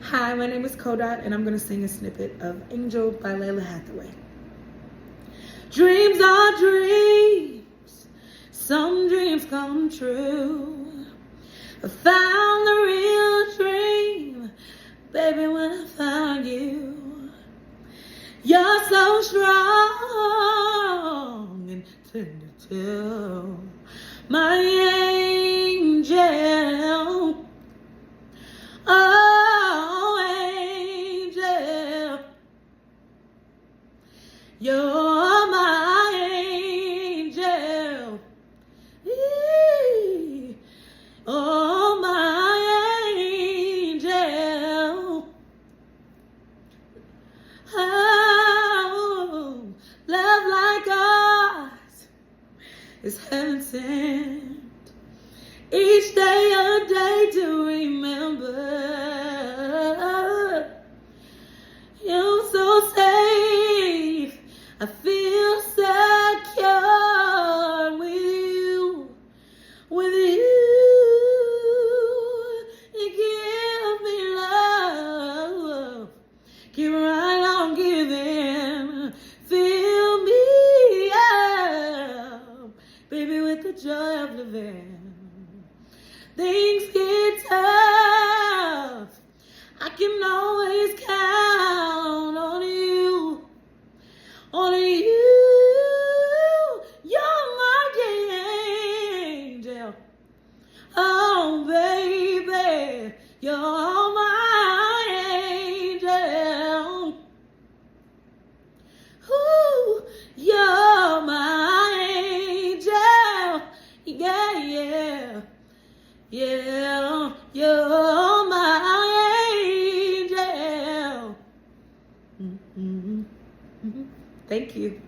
Hi, my name is Kodat, and I'm going to sing a snippet of Angel by Layla Hathaway. Dreams are dreams, some dreams come true. I found the real dream, baby, when I found you. You're so strong and tender too, my angel. Oh, angel, you're my angel. Oh, my angel. Oh, love like ours is heaven sent. Each day a day to remember. You're so safe, I feel secure with you. With you, you give me love, keep right on giving, fill me up, baby, with the joy of living. Things get tough, I can always count on you, on you. You're my angel, oh baby, you're my angel. Ooh, you're my angel, yeah, yeah. Yeah, you're my angel. Thank you.